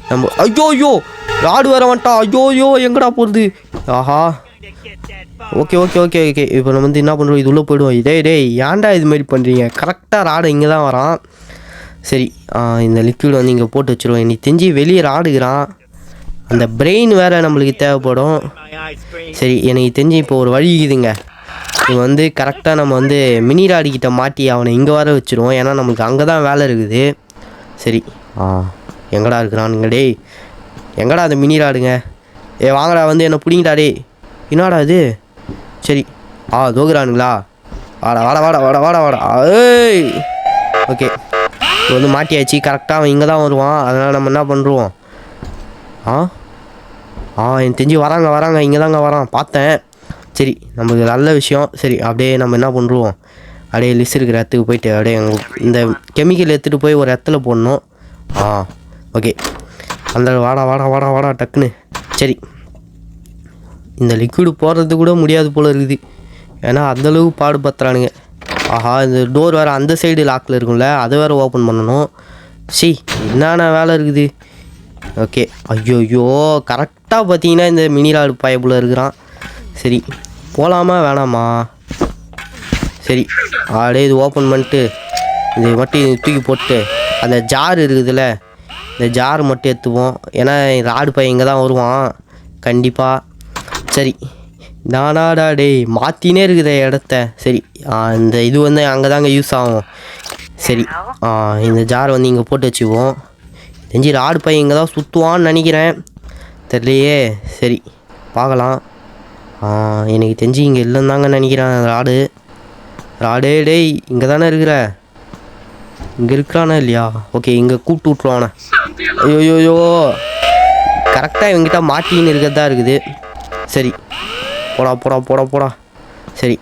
நம்ம ஐயோ ராடு வர வந்துட்டா. ஐயோ எங்கடா போகிறது? ஓகே ஓகே ஓகே ஓகே இப்போ நம்ம வந்து என்ன பண்ணுறோம், இது உள்ளே போய்டுவோம். டேய் ஏன்டா இது மாதிரி பண்ணுறீங்க? கரெக்டாக ராடு இங்கே தான் வரான். சரி இந்த லிக்விட் வந்து இங்கே போட்டு வச்சுருவோம். இன்னைக்கு தெரிஞ்சு வெளியே ராடுகிறான். அந்த பிரெயின் வேறு நம்மளுக்கு தேவைப்படும். சரி எனக்கு தெரிஞ்சு இப்போ ஒரு வழி இருக்குதுங்க. இது வந்து கரெக்டாக நம்ம வந்து மினி ராடிக்கிட்ட மாட்டி அவனை இங்கே வர வச்சுருவோம். ஏன்னா நம்மளுக்கு அங்கே தான் வேலை இருக்குது. சரி எங்கடா இருக்கிறானுங்க? டேய் எங்கடா அந்த மினி ராடுங்க? வாங்கடா வந்து என்னை பிடிங்கிட்டா. டே என்னடா இது? சரி தோக்குறானுங்களா? வாடா வாடா வாடா வாடா வாடா வாடா. ஏய் ஓகே இப்போ வந்து மாட்டியாச்சு. கரெக்டாக அவன் இங்கே தான் வருவான். அதனால் நம்ம என்ன பண்ணுறோம், எனக்கு தெரிஞ்சு வராங்க இங்கே தாங்க வரான் பார்த்தேன். சரி நமக்கு நல்ல விஷயம். சரி அப்படியே நம்ம என்ன பண்ணுறோம், அப்படியே லிஸ்ட் இருக்கிற இடத்துக்கு போயிட்டு அப்படியே இந்த கெமிக்கல் எடுத்துகிட்டு போய் ஒரு இடத்துல போடணும். ஓகே அந்த வாடா வாடா வாடா வாடா டக்குன்னு. சரி இந்த லிக்விடு போடுறது கூட முடியாது போல் இருக்குது. ஏன்னா அந்தளவுக்கு பாடுபடுத்துறானுங்க. இந்த டோர் வேறு அந்த சைடு லாக்கில் இருக்கும்ல, அதை வேறு ஓப்பன் பண்ணணும். என்னென்ன வேலை இருக்குது. ஓகே ஐயோ கரெக்டாக பார்த்தீங்கன்னா இந்த மினி ராடு பயப்புல இருக்கிறான். சரி போகலாமா வேணாமா? சரி அப்படியே இது ஓப்பன் பண்ணிட்டு இது மட்டும் இது தூக்கி போட்டு அந்த ஜார் இருக்குதுல்ல, இந்த ஜார் மட்டும் எடுத்துப்போம். ஏன்னா ராடு பையன் இங்கே தான் வருவான் கண்டிப்பாக. சரி நானாடா டேய் மாற்றினே இருக்குதே இடத்த. சரி இந்த இது வந்து அங்கே தாங்க யூஸ் ஆகும். சரி இந்த ஜார் வந்து இங்கே போட்டு வச்சுக்குவோம். தெரிஞ்சு ராடு பையன் இங்கே தான் சுற்றுவான்னு நினைக்கிறேன், தெரியலையே. சரி பார்க்கலாம். எனக்கு தெரிஞ்சு இங்கே இல்லைன்னு தாங்க நினைக்கிறேன் ராடே. டேய் இங்கே தானே இருக்கிற? இங்கே இருக்கிறானா இல்லையா? ஓகே இங்கே கூப்பிட்டு விட்ருவானே. ஐயோயோ கரெக்டாக இவங்கிட்ட மாட்டின்னு இருக்கிறதா இருக்குது. சரி போடா போடா போடா போடா. சரி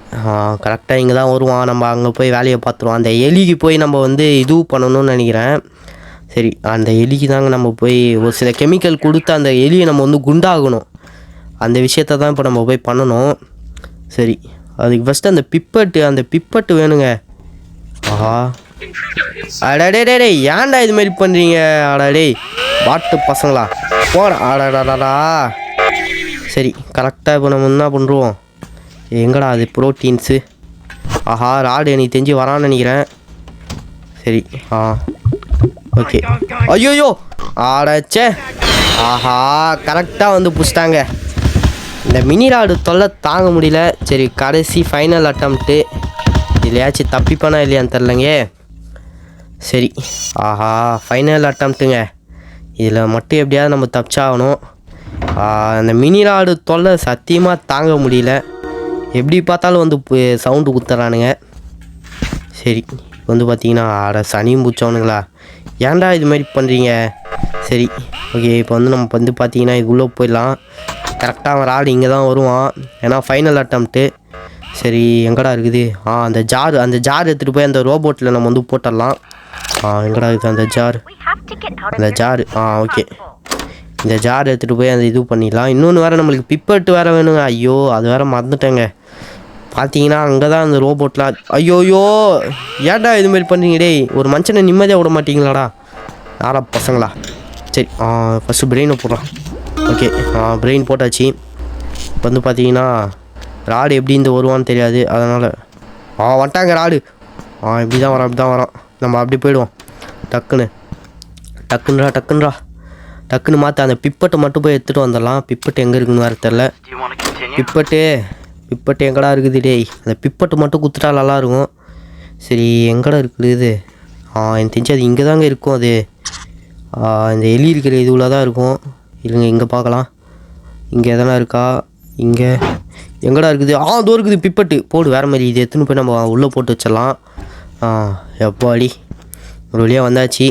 கரெக்டாக இங்கே தான் வருவான். நம்ம அங்கே போய் வேலையை பார்த்துருவோம். அந்த எலிக்கு போய் நம்ம வந்து இது பண்ணணும்னு நினைக்கிறேன். சரி அந்த எலிக்கு தாங்க நம்ம போய் ஒரு சில கெமிக்கல் கொடுத்து அந்த எலியை நம்ம வந்து குண்டாகணும். அந்த விஷயத்தை தான் இப்போ நம்ம போய் பண்ணணும். சரி அதுக்கு ஃபஸ்ட்டு அந்த பிப்பட்டு வேணுங்க. அடாடே ஏன்டா இது மாதிரி பண்ணுறீங்க? அடாடே பாட்டு பசங்களா போட. அடாடாடா சரி கரெக்டாக இப்போ நம்ம என்ன பண்ணுறோம், எங்கடா அது ப்ரோட்டீன்ஸு? ராடு எனக்கு தெரிஞ்சு வரான்னு நினைக்கிறேன். சரி ஓகே ஐயோயோ ஆடாச்சே. கரெக்டாக வந்து பிடிச்சிட்டாங்க. இந்த மினி ராடு தொல்லை தாங்க முடியல. சரி கடைசி ஃபைனல் அட்டம்ப்ட்டு. இதுலையாச்சும் தப்பிப்பானா இல்லையான்னு தெரிலங்க. சரி ஃபைனல் அட்டம்ப்ட்டுங்க. இதில் மட்டும் எப்படியாவது நம்ம தப்பிச்சாகணும். அந்த மினி ராடு தொல்லை சத்தியமாக தாங்க முடியல. எப்படி பார்த்தாலும் வந்து சவுண்டு குத்துறானுங்க. சரி இப்போ வந்து பார்த்தீங்கன்னா சனியும் பூச்சவனுங்களா, ஏன்டா இது மாதிரி பண்ணுறீங்க? சரி ஓகே இப்போ வந்து நம்ம வந்து பார்த்தீங்கன்னா இதுக்குள்ளே போயிடலாம். கரெக்டாக அவன் ராடு இங்கே தான் வருவான். ஏன்னா ஃபைனல் அட்டம்ப்ட்டு. சரி எங்கடா இருக்குது? அந்த ஜார் எடுத்துகிட்டு போய் அந்த ரோபோட்டில் நம்ம வந்து போட்டுடலாம். எங்கடா இருக்குது அந்த ஜார்? ஓகே இந்த ஜார் எடுத்துகிட்டு போய் அந்த இது பண்ணிடலாம். இன்னொன்று வேறு நம்மளுக்கு பிப்பட்டு வேறு வேணுங்க. ஐயோ அது வேறு மறந்துட்டேங்க. பார்த்தீங்கன்னா அங்கே தான் அந்த ரோபோட்லாம். ஐயோயோ ஏன்டா இதுமாரி பண்ணுறீங்க? டேய் ஒரு மனுஷனை நிம்மதியாக விட மாட்டீங்களாடா யாரா பசங்களா? சரி ஃபஸ்ட்டு பிரெயினை போடுறான். ஓகே பிரெயின் போட்டாச்சு. இப்போ வந்து பார்த்தீங்கன்னா ராடு எப்படி இந்த வருவான்னு தெரியாது. அதனால் வந்துட்டாங்க ராடு. இப்படி தான் வரான். நம்ம அப்படி போயிடுவோம். டக்குன்னு மாற்ற அந்த பிப்பட்டை மட்டும் போய் எடுத்துகிட்டு வந்துடலாம். பிப்பட்டு எங்கே இருக்குன்னு வேறு தெரில. பிப்பட்டு எங்கடா இருக்குது? டேய் அந்த பிப்பட்டு மட்டும் குத்துட்டா நல்லாயிருக்கும். சரி எங்கடா இருக்குது இது? எனக்கு தெரிஞ்சு அது இங்கே தாங்க இருக்கும். அது இந்த எலி இருக்கிற இதுவில் தான் இருக்கும். இல்லைங்க இங்கே பார்க்கலாம். இங்கே எதனா இருக்கா? இங்கே எங்கடா இருக்குது? அதோ இருக்குது பிப்பட்டு. போடு வேறு மாதிரி. இது எடுத்துன்னு போய் நம்ம உள்ளே போட்டு வச்சிடலாம். எப்பாடி ஒரு வழியாக வந்தாச்சு.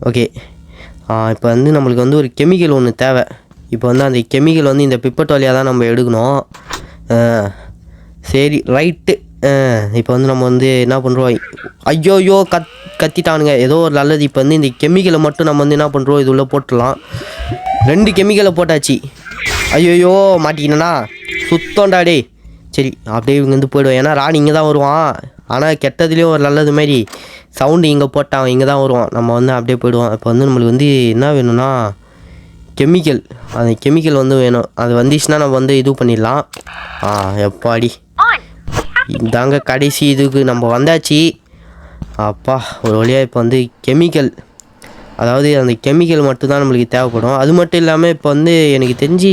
ஓகே இப்போ வந்து நம்மளுக்கு வந்து ஒரு கெமிக்கல் ஒன்று தேவை. இப்போ வந்து அந்த கெமிக்கல் வந்து இந்த பிப்பட்டு வழியாக தான் நம்ம எடுக்கணும். சரி ரைட்டு. இப்போ வந்து நம்ம வந்து என்ன பண்ணுறோம், ஐயோயோ கத்திட்டானுங்க. ஏதோ ஒரு நல்லது. இப்போ வந்து இந்த கெமிக்கலை மட்டும் நம்ம வந்து என்ன பண்ணுறோம், இது உள்ளே போட்டுடலாம். 2 கெமிக்கலை போட்டாச்சு. ஐயோயோ மாட்டிக்கினா சுத்தம்டா டே. சரி அப்படியே இவங்க வந்து போய்டுவோம். ஏன்னா ராணி இங்கே தான் வருவான். ஆனால் கெட்டதுலேயும் ஒரு நல்லது மாதிரி சவுண்டு இங்கே போட்டான் இங்கே தான் வருவான். நம்ம வந்து அப்படியே போய்டுவோம். இப்போ வந்து நம்மளுக்கு வந்து என்ன வேணும்னா கெமிக்கல், அந்த கெமிக்கல் வந்து வேணும். அது வந்துச்சுன்னா நம்ம வந்து இது பண்ணிடலாம். எப்பாடி இதாங்க கடைசி இதுக்கு நம்ம வந்தாச்சு. அப்பா ஒரு வழியாக இப்போ வந்து கெமிக்கல், அதாவது அந்த கெமிக்கல் மட்டும்தான் நம்மளுக்கு தேவைப்படும். அது மட்டும் இல்லாமல் இப்போ வந்து எனக்கு தெரிஞ்சு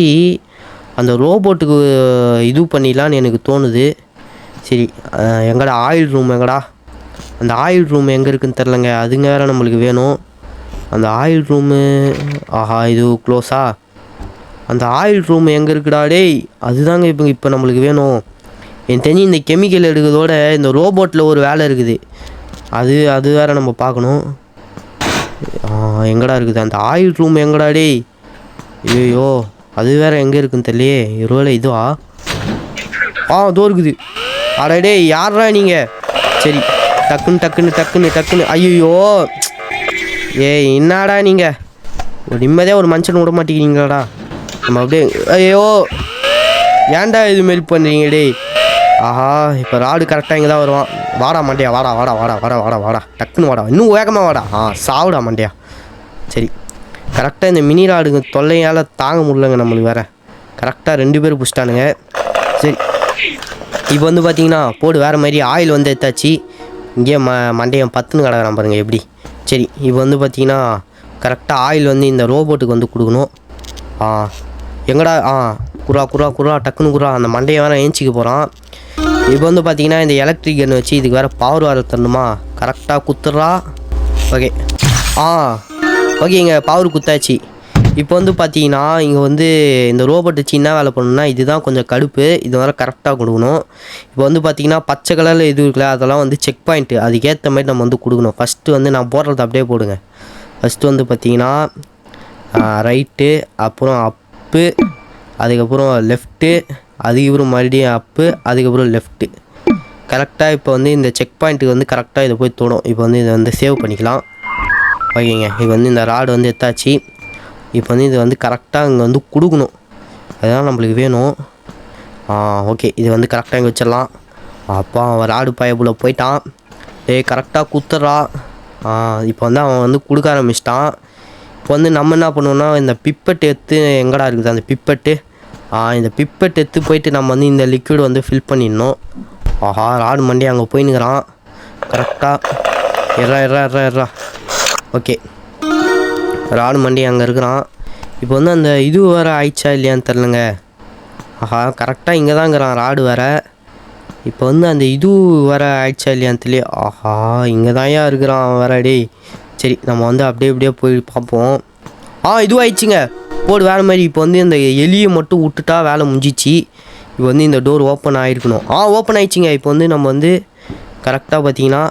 அந்த ரோபோட்டுக்கு இது பண்ணிடலான்னு எனக்கு தோணுது. சரி, எங்கடா ஆயில் ரூம், எங்கடா அந்த ஆயில் ரூம் எங்கே இருக்குதுன்னு தெரிலங்க. அதுங்க வேறு நம்மளுக்கு வேணும். அந்த ஆயில் ரூமு, இது க்ளோஸா? அந்த ஆயில் ரூம் எங்கே இருக்குடா டேய்? அதுதாங்க இப்போ நம்மளுக்கு வேணும். எனக்கு தெரிஞ்சு இந்த கெமிக்கல் எடுக்கிறதோட இந்த ரோபோட்டில் ஒரு வேலை இருக்குது. அது வேறு நம்ம பார்க்கணும். எங்கடா இருக்குது அந்த ஆயில் ரூம்? எங்கடா டேய்? ஐயோ, அது வேறு எங்கே இருக்குன்னு தெரியலையே. ஒருவேளை இதுவா? இதோ இருக்குது. அடடே யாரா நீங்கள்? சரி, டக்குன்னு ஐயோ என்னடா நீங்கள் ஒரு நிம்மதியாக ஒரு மனுஷன் விட மாட்டேங்கிறீங்களாடா. நம்ம அப்படியே ஐயோ ஏன்டா இதுமாரி பண்ணுறீங்க டேய்? இப்போ ராடு கரெக்டாக இங்கே தான் வருவான். வாடா மாண்டியா, வாடா டக்குன்னு வாடா, இன்னும் வேகமாக வாடா. சாவுடா மாண்டியா. சரி, கரெக்டாக இந்த மினி ராடுங்க தொல்லையால் தாங்க முடியலங்க நம்மளுக்கு வேறு. கரெக்டாக 2 பேர் பிடிச்சிட்டானுங்க. சரி, இப்போ வந்து பார்த்தீங்கன்னா போடு வேறு மாதிரி ஆயில் வந்து எடுத்தாச்சு. இங்கேயே மண்டையம் 10ன்னு கிடக்குறான் பாருங்கள் எப்படி. சரி, இப்போ வந்து பார்த்தீங்கன்னா கரெக்டாக ஆயில் வந்து இந்த ரோபோட்டுக்கு வந்து கொடுக்கணும். எங்கடா குறா டக்குன்னு குறா. அந்த மண்டையை வேறு ஏஞ்சிக்க போகிறான். இப்போ வந்து பார்த்தீங்கன்னா இந்த எலக்ட்ரிக் கன் வச்சு இதுக்கு வேறு பவர் வர தரணுமா? கரெக்டாக குத்துறா. ஓகே ஓகேங்க, பவர் குத்தாச்சு. இப்போ வந்து பார்த்தீங்கன்னா இங்கே வந்து இந்த ரோபோட் வச்சு என்ன வேலை பண்ணணும்னா இதுதான் கொஞ்சம் கடுப்பு. இது வேறு கரெக்டாக கொடுக்கணும். இப்போ வந்து பார்த்தீங்கன்னா பச்சை கலரில் இது இருக்குல்ல, அதெல்லாம் வந்து செக் பாயிண்ட்டு. அதுக்கேற்ற மாதிரி நம்ம வந்து கொடுக்கணும். ஃபஸ்ட்டு வந்து நான் போடுறது அப்படியே போடுங்க. ஃபஸ்ட்டு வந்து பார்த்தீங்கன்னா ரைட்டு, அப்புறம் அப்பு, அதுக்கப்புறம் லெஃப்ட்டு, அதுக்கப்புறம் மறுபடியும் அப்பு, அதுக்கப்புறம் லெஃப்ட்டு. கரெக்டாக இப்போ வந்து இந்த செக் பாயிண்ட்டுக்கு வந்து கரெக்டாக இதை போய் தோணும். இப்போ வந்து இதை வந்து சேவ் பண்ணிக்கலாம். ஓகேங்க, இப்போ வந்து இந்த ராடு வந்து எடுத்தாச்சு. இப்போ வந்து இது வந்து கரெக்டாக இங்கே வந்து கொடுக்கணும். அதுதான் நம்மளுக்கு வேணும். ஓகே, இது வந்து கரெக்டாக இங்கே வச்சிடலாம். அப்பா அவன் ராடு பயபுல போயிட்டான். கரெக்டாக குத்துறா. இப்போ வந்து அவன் வந்து கொடுக்க ஆரம்பிச்சிட்டான். இப்போ வந்து நம்ம என்ன பண்ணுவோம்னா இந்த பிப்பெட் எடுத்து எங்கடா இருக்குது அந்த பிப்பெட்டு? இந்த பிப்பெட் எடுத்து போயிட்டு நம்ம வந்து இந்த லிக்விட் வந்து ஃபில் பண்ணிடணும். ராடு மண்டி அங்கே போயின்னுக்கிறான். கரெக்டாக எறா. ஓகே, ராடு மண்டி அங்கே இருக்கிறான். இப்போ வந்து அந்த இது வேறு ஆயிடுச்சா இல்லையான்னு தெரிலங்க. கரெக்டாக இங்கே தான்ங்கிறான் ராடு வேறு. இப்போ வந்து அந்த இது வேறு ஆயிடுச்சா இல்லையான்னு தெரியல. இங்கே தான் இருக்கிறான் வேறு டேய். சரி, நம்ம வந்து அப்படியே போய் பார்ப்போம். இதுவும் ஆயிடுச்சுங்க. போடு வேறு மாதிரி. இப்போ வந்து இந்த எலியை மட்டும் விட்டுட்டா வேலை முடிஞ்சிச்சு. இப்போ வந்து இந்த டோர் ஓப்பன் ஆகிருக்கணும். ஓப்பன் ஆயிடுச்சுங்க. இப்போ வந்து நம்ம வந்து கரெக்டாக பார்த்தீங்கன்னா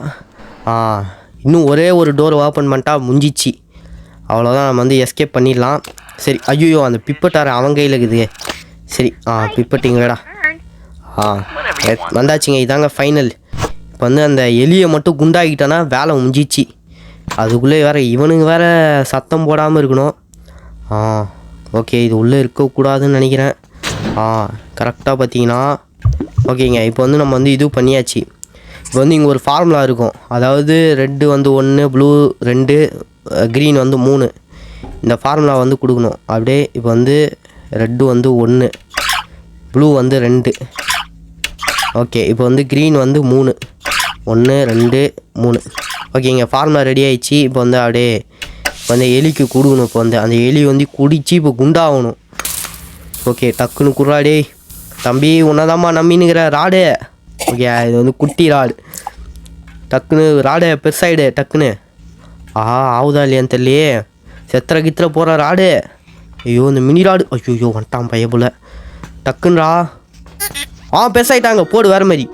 இன்னும் ஒரே ஒரு டோர் ஓப்பன் பண்ணிட்டா முடிஞ்சிச்சு. அவ்வளோதான், நம்ம வந்து எஸ்கேப் பண்ணிடலாம். சரி, ஐயோ அந்த பிப்பட்டார அவன் கையில் இருக்குது. சரி, பிப்பட்டிங்களடா. வந்தாச்சுங்க. இதாங்க ஃபைனல். இப்போ வந்து அந்த எலியை மட்டும் குண்டாகிட்டோன்னா வேலை முடிஞ்சிச்சு. அதுக்குள்ளே வேறு இவனுங்க வேறு சத்தம் போடாமல் இருக்கணும். ஓகே, இது உள்ளே இருக்கக்கூடாதுன்னு நினைக்கிறேன். கரெக்டாக பார்த்தீங்கன்னா ஓகேங்க. இப்போ வந்து நம்ம வந்து இது பண்ணியாச்சு. இப்போ வந்து இங்கே ஒரு ஃபார்முலா இருக்கும். அதாவது ரெட்டு வந்து 1, ப்ளூ 2, க்ரீன் வந்து 3. இந்த ஃபார்முலா வந்து கொடுக்கணும். அப்படியே இப்போ வந்து ரெட்டு வந்து 1, ப்ளூ வந்து 2. ஓகே, இப்போ வந்து க்ரீன் வந்து 3. 1 2 3. ஓகேங்க, ஃபார்முலா ரெடி ஆகிடுச்சு. இப்போ வந்து அப்படியே இப்போ வந்து எலிக்கு கொடுக்கணும். இப்போ வந்து அந்த எலி வந்து குடிச்சு இப்போ குண்டாகணும். ஓகே, டக்குன்னு குர்ராடே தம்பி, உன்னதாம்மா நம்பினுங்கிற ராடு. ஓகே, இது வந்து குட்டி ராடு. டக்குன்னு ராடு பெருசாயிடு டக்குன்னு. ஆகுதா இல்லையான்னு தெரியலையே. செத்திர கித்திர போகிற ராடு. ஐயோ இந்த மினி ராடு. ஐயோ வந்துட்டான் பைய போல். டக்குன்றா. பெருசாயிட்டாங்க. போடு வேறு மாதிரி.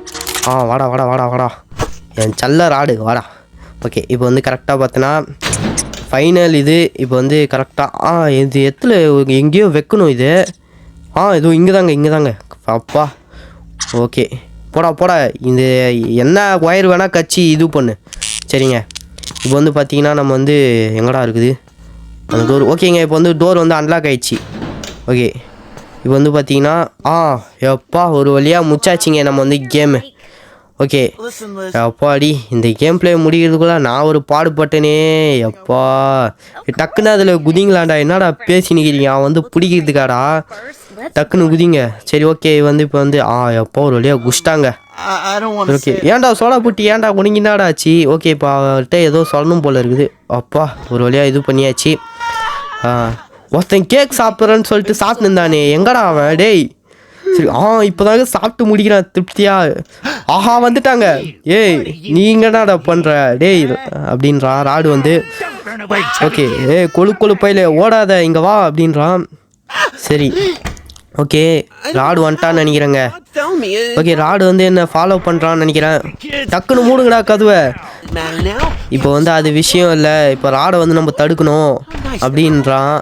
வாடா என் சல்ல ராடு வாடா. ஓகே, இப்போ வந்து கரெக்டாக பார்த்தோன்னா ஃபைனல் இது. இப்போ வந்து கரெக்டாக இது எத்தில் எங்கேயோ வைக்கணும் இது. இதோ இங்கே தாங்க. அப்பா ஓகே, போடா இந்த என்ன ஒயர் வேணால் கட்சி இது பண்ணு. சரிங்க, இப்போ வந்து பார்த்தீங்கன்னா நம்ம வந்து எங்கடா இருக்குது அந்த டோர். ஓகேங்க, இப்போ வந்து டோர் வந்து அன்லாக் ஆகிடுச்சு. ஓகே, இப்போ வந்து பார்த்தீங்கன்னா எப்பா ஒரு வழியாக முச்சாச்சிங்க நம்ம வந்து கேமு. ஓகே அப்பாடி இந்த கேம் பிளே முடிக்கிறதுக்குள்ள நான் ஒரு பாடுபட்டனே அப்பா. டக்குன்னு அதில் குதிங்களாண்டா. என்னடா பேசி நிற்கிறீங்க? அவன் வந்து பிடிக்கிறதுக்காடா. டக்குன்னு குதிங்க. சரி ஓகே வந்து இப்போ வந்து எப்போ ஒரு வழியாக குஷ்டாங்க. ஓகே ஏன்டா சோடா புட்டி ஏன்டா உனங்கினாடா ஆச்சு? ஓகே இப்போ அவர்கிட்ட ஏதோ சொல்லணும் போல இருக்குது. அப்பா ஒரு வழியாக இது பண்ணியாச்சு. ஒருத்தன் கேக் சாப்பிட்றேன்னு சொல்லிட்டு சாப்பிட்டு இருந்தானே, எங்கடா அவன்? டேய் சரி இப்போதாங்க சாப்பிட்டு முடிக்கிறான் திருப்தியா. ஆஹா வந்துட்டாங்க. ஏய் நீங்கடாடா பண்ணுற டேய் அப்படின்றான் ராடு வந்து. ஓகே கொழு பையில ஓடாத இங்கே வா அப்படின்றான். சரி ஓகே ராடு வந்துட்டான்னு நினைக்கிறேங்க. ஓகே ராடு வந்து என்ன ஃபாலோ பண்ணுறான்னு நினைக்கிறேன். டக்குன்னு மூடுங்கடா கதுவை. இப்போ வந்து அது விஷயம் இல்லை, இப்போ ராடை வந்து நம்ம தடுக்கணும் அப்படின்றான்.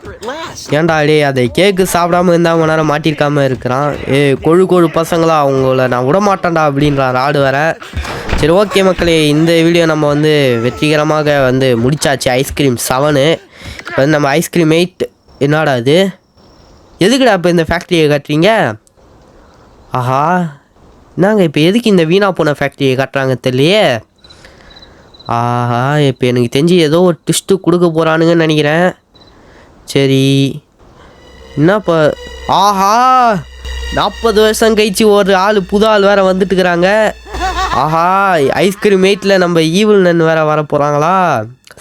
ஏன்டா டே அதை கேக்கு சாப்பிடாம இருந்தால் அவன் நேரம் மாட்டிருக்காம இருக்கிறான். கொழு பசங்களா அவங்கள நான் விடமாட்டேன்டா அப்படின்றான் ராடு வேற. சரி ஓகே மக்களே, இந்த வீடியோ நம்ம வந்து வெற்றிகரமாக வந்து முடிச்சாச்சு. ஐஸ்கிரீம் 7 வந்து நம்ம ஐஸ்கிரீம் 8. என்னடா இது? எதுக்குடா இப்போ இந்த ஃபேக்ட்ரியை கட்டுறீங்க? ஆஹா என்னங்க இப்போ எதுக்கு இந்த வீணா போன ஃபேக்ட்ரியை கட்டுறாங்க தெரியலையே. ஆஹா இப்போ எனக்கு தெரிஞ்சு ஏதோ ஒரு ட்விஸ்ட்டு கொடுக்க போகிறானுங்கன்னு நினைக்கிறேன். சரி என்னப்பா? ஆஹா 40 வருஷம் கழிச்சு ஒரு புது ஆள் வேறு வந்துட்டுக்கிறாங்க. ஆஹா ஐஸ்கிரீம் 8ல் நம்ம ஈவில் நன் வேறு வர போகிறாங்களா?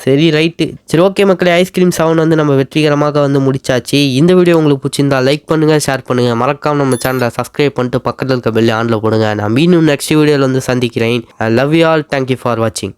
சரி ரைட்டு. சரி ஓகே மக்களே, ஐஸ்கிரீம் 7 வந்து நம்ம வெற்றிகரமாக வந்து முடிச்சாச்சு. இந்த வீடியோ உங்களுக்கு பிடிச்சிருந்தா லைக் பண்ணுங்கள், ஷேர் பண்ணுங்கள், மறக்காமல் நம்ம சேனலை சப்ஸ்கிரைப் பண்ணிட்டு பக்கத்தில் இருக்க பெல் ஆனில் போடுங்க. நான் மீண்டும் நெக்ஸ்ட் வீடியோவில் வந்து சந்திக்கிறேன். I love you all. Thank you for வாட்சிங்.